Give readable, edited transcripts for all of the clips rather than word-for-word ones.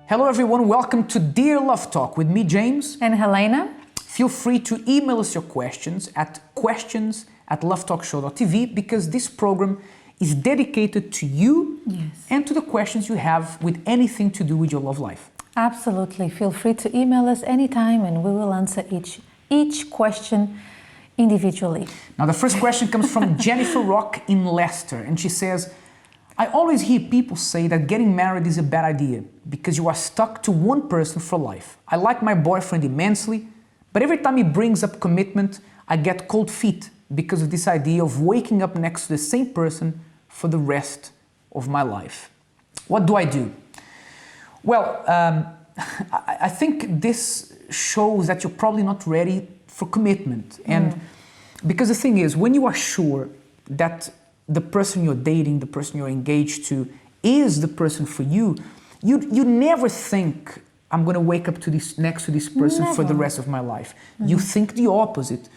Hello everyone, welcome to Dear Love Talk with me, James. And Helena. Feel free to email us your questions at questions@lovetalkshow.tv because this program is dedicated to you and to the questions you have with anything to do with your love life. Absolutely. Feel free to email us anytime and we will answer each question individually. Now the first question comes from Jennifer Rock in Leicester, and she says, I always hear people say that getting married is a bad idea because you are stuck to one person for life. I like my boyfriend immensely, but every time he brings up commitment, I get cold feet because of this idea of waking up next to the same person for the rest of my life. What do I do? Well, I think this shows that you're probably not ready for commitment. And because the thing is, when you are sure that the person you're dating, the person you're engaged to, is the person for you, you never think, I'm going to wake up to next to this person for the rest of my life. You think the opposite.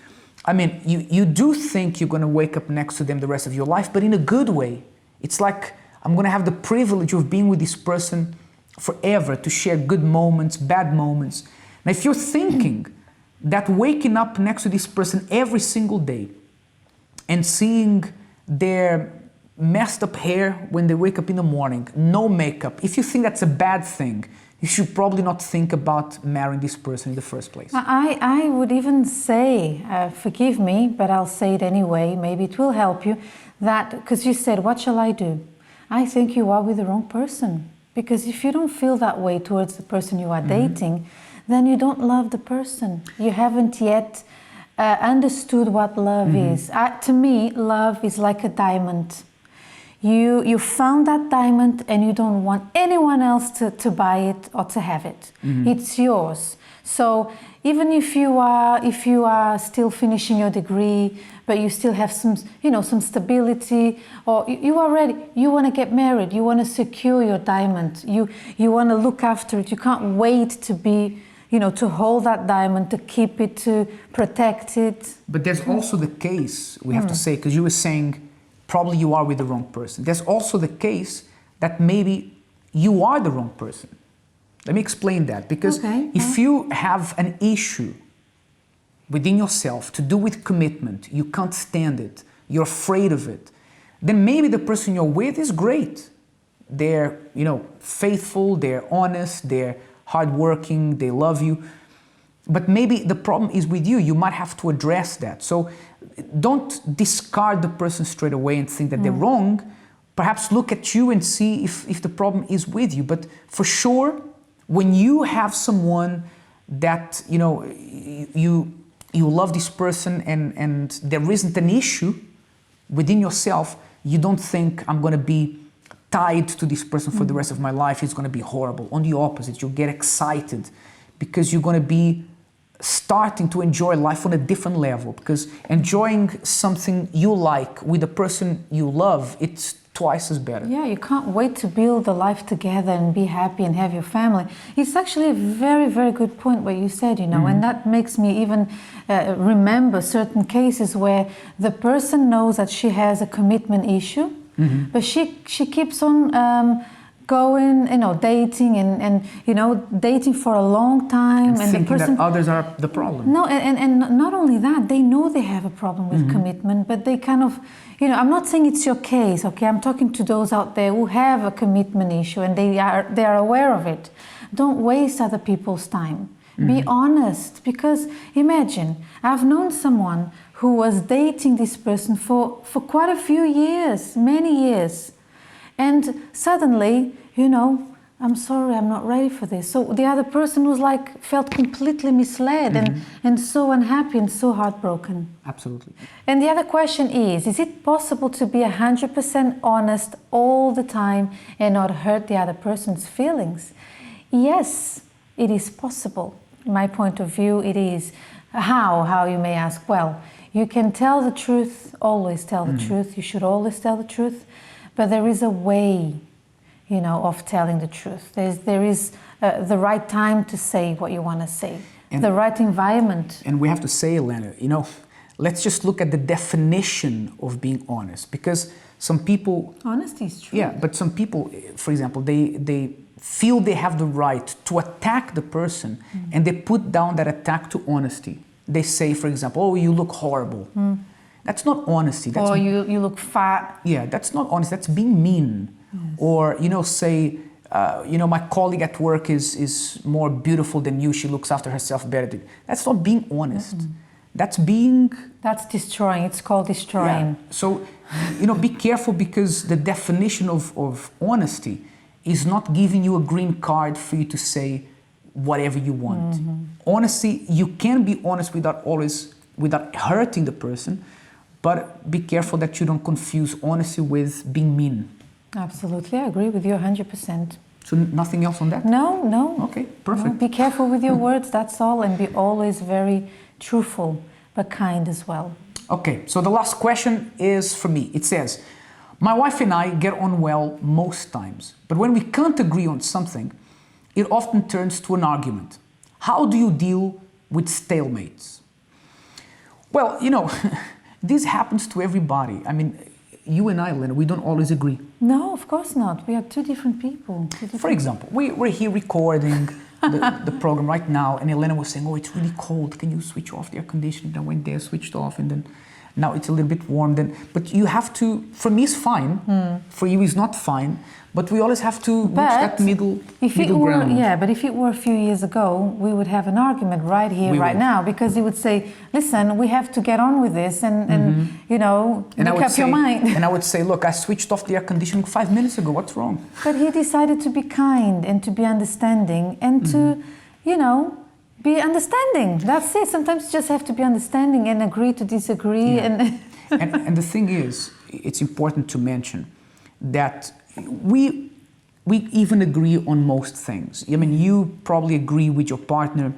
I mean, you do think you're going to wake up next to them the rest of your life, but in a good way. It's like, I'm going to have the privilege of being with this person forever, to share good moments, bad moments. Now, if you're thinking that waking up next to this person every single day and seeing their messed up hair when they wake up in the morning, no makeup, if you think that's a bad thing, you should probably not think about marrying this person in the first place. I would even say, forgive me, but I'll say it anyway, maybe it will help you, that, because you said, what shall I do? I think you are with the wrong person. Because if you don't feel that way towards the person you are dating, then you don't love the person. You haven't yet understood what love is. To me, love is like a diamond. You found that diamond and you don't want anyone else to buy it or to have it. It's yours. So even if you are still finishing your degree, but you still have some stability, or you are ready, you want to get married, you want to secure your diamond, you want to look after it, you can't wait to be, to hold that diamond, to keep it, to protect it. But there's also the case, we have to say, because you were saying, probably you are with the wrong person. There's also the case that maybe you are the wrong person. Let me explain that, because if you have an issue within yourself to do with commitment, you can't stand it, you're afraid of it, then maybe the person you're with is great. They're, faithful, they're honest, they're hardworking, they love you. But maybe the problem is with you. You might have to address that. So don't discard the person straight away and think that they're wrong. Perhaps look at you and see if the problem is with you. But for sure, when you have someone that, you love this person and there isn't an issue within yourself, you don't think, I'm going to be tied to this person for the rest of my life, it's going to be horrible. On the opposite, you'll get excited because you're going to be starting to enjoy life on a different level, because enjoying something you like with the person you love, it's twice as better. Yeah, you can't wait to build a life together and be happy and have your family. It's actually a very, very good point what you said, and that makes me even remember certain cases where the person knows that she has a commitment issue, but she keeps on going, dating and dating for a long time, and thinking the person, that others are the problem. No, and not only that, they know they have a problem with commitment, but they kind of, I'm not saying it's your case, okay? I'm talking to those out there who have a commitment issue and they are aware of it. Don't waste other people's time. Be honest, because imagine, I've known someone who was dating this person for quite a few years, many years. And suddenly, I'm sorry, I'm not ready for this. So the other person was felt completely misled and so unhappy and so heartbroken. Absolutely. And the other question is it possible to be 100% honest all the time and not hurt the other person's feelings? Yes, it is possible. In my point of view, it is. How you may ask? Well, you can tell the truth, always tell the truth. You should always tell the truth. But there is a way, of telling the truth. There is the right time to say what you want to say, and the right environment. And we have to say, Elena, let's just look at the definition of being honest, because some people... Honesty is true. Yeah, but some people, for example, they feel they have the right to attack the person, and they put down that attack to honesty. They say, for example, oh, you look horrible. That's not honesty. That's, or you look fat. yeah, that's not honesty. That's being mean. Yes. Or, say, my colleague at work is more beautiful than you. She looks after herself better. That's not being honest. That's being... That's destroying. It's called destroying. Yeah. So, be careful, because the definition of honesty is not giving you a green card for you to say whatever you want. Honesty, you can be honest without hurting the person, but be careful that you don't confuse honesty with being mean. Absolutely, I agree with you 100%. So nothing else on that? No. Okay, perfect. No, be careful with your words, that's all, and be always very truthful, but kind as well. Okay, so the last question is for me. It says, my wife and I get on well most times, but when we can't agree on something, it often turns to an argument. How do you deal with stalemates? Well, this happens to everybody. I mean, you and I, Elena, we don't always agree. No, of course not. We are two different people. For example, we're here recording the program right now, and Elena was saying, oh, it's really cold. Can you switch off the air conditioning? I went there, switched off, and then now it's a little bit warm. But you have to, for me it's fine, for you it's not fine, but we always have to reach that middle ground. Yeah, but if it were a few years ago, we would have an argument right here, right now, because he would say, listen, we have to get on with this and make up your mind. And I would say, look, I switched off the air conditioning 5 minutes ago, what's wrong? But he decided to be kind and to be understanding and to, be understanding. That's it. Sometimes you just have to be understanding and agree to disagree. Yeah. And the thing is, it's important to mention that we even agree on most things. I mean, you probably agree with your partner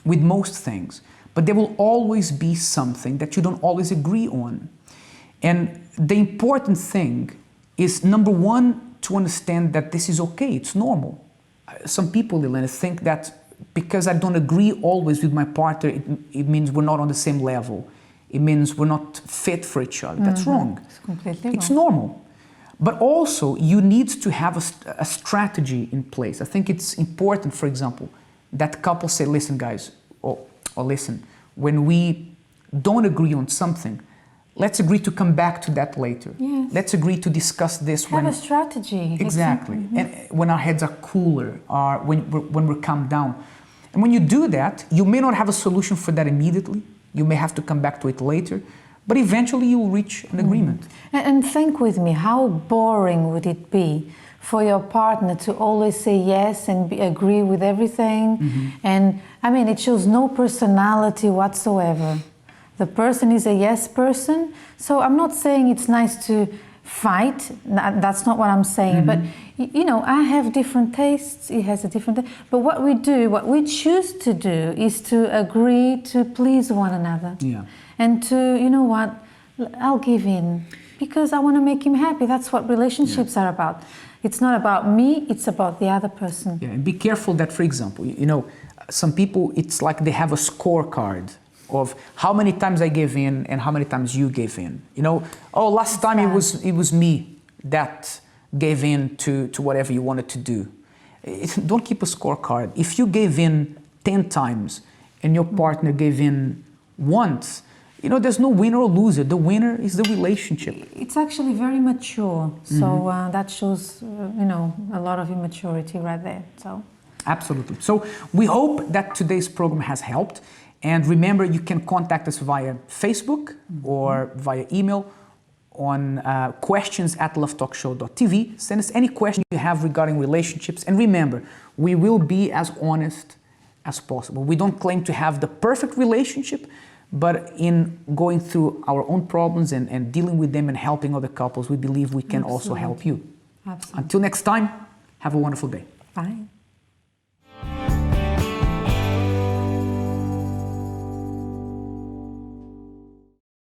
with most things, but there will always be something that you don't always agree on. And the important thing is, number one, to understand that this is okay, it's normal. Some people, Elena, think that because I don't agree always with my partner, it means we're not on the same level. It means we're not fit for each other. That's wrong. It's completely wrong. It's normal. But also, you need to have a strategy in place. I think it's important, for example, that couples say, listen, guys, or listen, when we don't agree on something, let's agree to come back to that later. Yes. Let's agree to discuss this Have a strategy. Exactly. And when our heads are cooler, or when we're calmed down. And when you do that, you may not have a solution for that immediately. You may have to come back to it later. But eventually you will reach an agreement. And think with me, how boring would it be for your partner to always say yes and agree with everything? And I mean, it shows no personality whatsoever. The person is a yes person. So I'm not saying it's nice to fight. That's not what I'm saying. But, I have different tastes. He has a different taste. But what we choose to do is to agree to please one another. Yeah. And to, I'll give in because I want to make him happy. That's what relationships are about. It's not about me, it's about the other person. Yeah, and be careful that, for example, some people, it's like they have a scorecard of how many times I gave in and how many times you gave in. Last time it was me that gave in to whatever you wanted to do. Don't keep a scorecard. If you gave in 10 times and your partner gave in once, there's no winner or loser. The winner is the relationship. It's actually very mature. So that shows, a lot of immaturity right there. So absolutely. So we hope that today's program has helped. And remember, you can contact us via Facebook or via email on questions@lovetalkshow.tv. Send us any question you have regarding relationships. And remember, we will be as honest as possible. We don't claim to have the perfect relationship, but in going through our own problems and dealing with them and helping other couples, we believe we can also help you. Absolutely. Until next time, have a wonderful day. Bye.